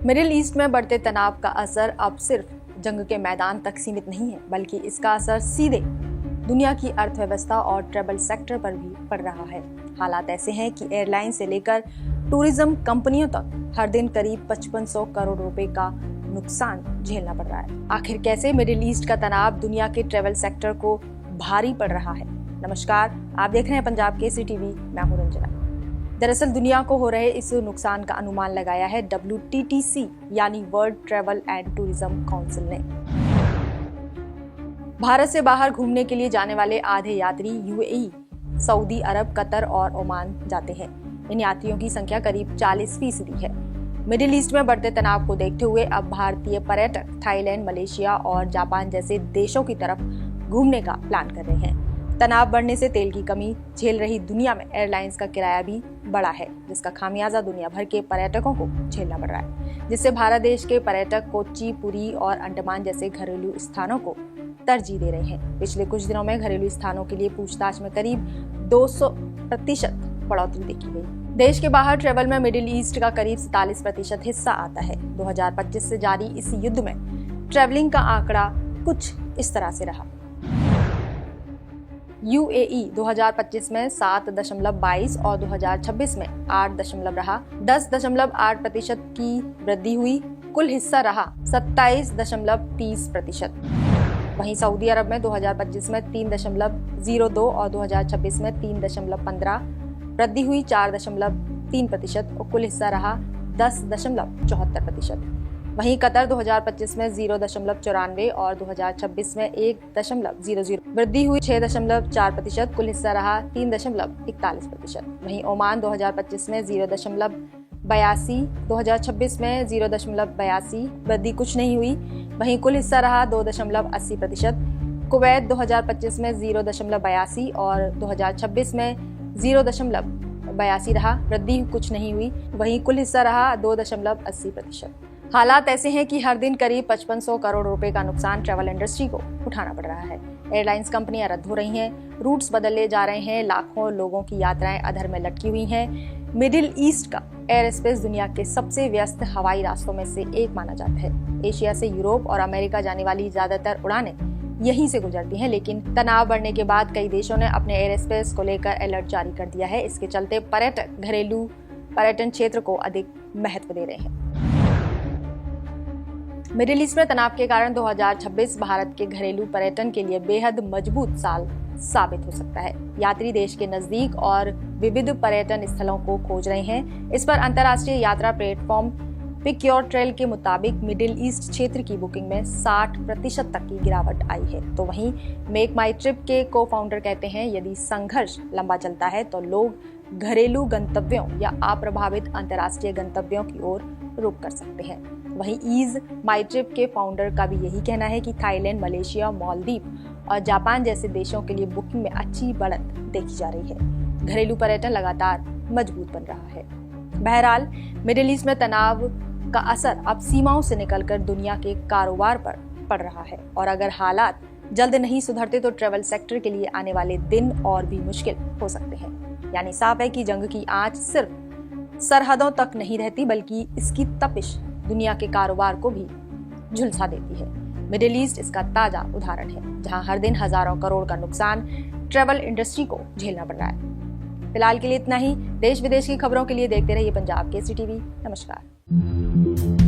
Middle east में बढ़ते तनाव का असर अब सिर्फ जंग के मैदान तक सीमित नहीं है, बल्कि इसका असर सीधे दुनिया की अर्थव्यवस्था और ट्रैवल सेक्टर पर भी पड़ रहा है। हालात ऐसे हैं कि एयरलाइन से लेकर टूरिज्म कंपनियों तक हर दिन करीब 5500 करोड़ रुपए का नुकसान झेलना पड़ रहा है। आखिर कैसे मिडिल ईस्ट का तनाव दुनिया के ट्रैवल सेक्टर को भारी पड़ रहा है? नमस्कार, आप देख रहे हैं पंजाब केसरी टीवी। मैं हूं रंजना। दरअसल दुनिया को हो रहे इस नुकसान का अनुमान लगाया है WTTC यानी world travel and tourism council ने। भारत से बाहर घूमने के लिए जाने वाले आधे यात्री UAE, सऊदी अरब, कतर और ओमान जाते हैं। इन यात्रियों की संख्या करीब 40% है। मिडिल ईस्ट में बढ़ते तनाव को देखते हुए अब भारतीय पर्यटक थाईलैंड, मलेशिया और जापान जैसे देशों की तरफ घूमने का प्लान कर रहे हैं। तनाव बढ़ने से तेल की कमी झेल रही दुनिया में एयरलाइंस का किराया भी बढ़ा है, जिसका खामियाजा दुनिया भर के पर्यटकों को झेलना पड़ रहा है, जिससे भारत देश के पर्यटक कोच्चि, पुरी और अंडमान जैसे घरेलू स्थानों को तरजीह दे रहे हैं। पिछले कुछ दिनों में घरेलू स्थानों के लिए पूछताछ में करीब 200% बढ़ोतरी देखी गई। देश के बाहर ट्रेवल में मिडिल ईस्ट का करीब 47% हिस्सा आता है। 2025 से जारी इस युद्ध में ट्रेवलिंग का आंकड़ा कुछ इस तरह से रहा। UAE 2025 में 7.22 और 2026 में 8 रहा। 10.8% की वृद्धि हुई। कुल हिस्सा रहा 27.30%। वहीं सऊदी अरब में 2025 में 3.02 और 2026 में 3.15 वृद्धि हुई 4.3% और कुल हिस्सा रहा 10.74%। वहीं कतर 2025 में 0.94 और 2026 में 1.00 वृद्धि हुई 6.4%, कुल हिस्सा रहा 3.41%। वहीं ओमान 2025 में 0.82, 2026 में 0.82 वृद्धि कुछ नहीं हुई, वहीं कुल हिस्सा रहा 2.80%। कुवैत 2025 में 0.82 और 2026 में 0.82 रहा, वृद्धि कुछ नहीं हुई, वहीं कुल हिस्सा रहा 2.80%। हालात ऐसे हैं कि हर दिन करीब 5500 करोड़ रुपए का नुकसान ट्रैवल इंडस्ट्री को उठाना पड़ रहा है। एयरलाइंस कंपनियां रद्द हो रही हैं, रूट्स बदले जा रहे हैं, लाखों लोगों की यात्राएं अधर में लटकी हुई हैं। मिडिल ईस्ट का एयर स्पेस दुनिया के सबसे व्यस्त हवाई रास्तों में से एक माना जाता है। एशिया से यूरोप और अमेरिका जाने वाली ज्यादातर उड़ानें यहीं से गुजरती हैं, लेकिन तनाव बढ़ने के बाद कई देशों ने अपने एयर स्पेस को लेकर अलर्ट जारी कर दिया है। इसके चलते पर्यटक घरेलू पर्यटन क्षेत्र को अधिक महत्व दे रहे हैं। मिडिल ईस्ट में तनाव के कारण 2026 भारत के घरेलू पर्यटन के लिए बेहद मजबूत साल साबित हो सकता है। यात्री देश के नजदीक और विविध पर्यटन स्थलों को खोज रहे हैं। इस पर अंतर्राष्ट्रीय यात्रा प्लेटफॉर्म पिक योर ट्रेल के मुताबिक मिडिल ईस्ट क्षेत्र की बुकिंग में 60% तक की गिरावट आई है। तो वहीं मेक माई ट्रिप के को-फाउंडर कहते हैं, यदि संघर्ष लंबा चलता है तो लोग घरेलू गंतव्यों या अप्रभावित अंतर्राष्ट्रीय गंतव्यों की ओर रुख कर सकते हैं। वहीं ईज माई ट्रिप के फाउंडर का भी यही कहना है कि थाईलैंड, मलेशिया, मालदीव और जापान जैसे देशों के लिए बुकिंग में अच्छी बढ़त देखी जा रही है। घरेलू पर्यटन लगातार मजबूत बन रहा है। बहरहाल मिडिल ईस्ट में तनाव का असर अब सीमाओं से निकलकर दुनिया के कारोबार पर पड़ रहा है और अगर हालात जल्द नहीं सुधरते तो ट्रैवल सेक्टर के लिए आने वाले दिन और भी मुश्किल हो सकते हैं। यानी साफ है कि जंग की आंच सिर्फ सरहदों तक नहीं रहती, बल्कि इसकी तपिश दुनिया के कारोबार को भी झुलसा देती है। मिडिल ईस्ट इसका ताजा उदाहरण है, जहां हर दिन हजारों करोड़ का नुकसान ट्रैवल इंडस्ट्री को झेलना पड़ रहा है। फिलहाल के लिए इतना ही। देश विदेश की खबरों के लिए देखते रहिए पंजाब केसरी टीवी। नमस्कार।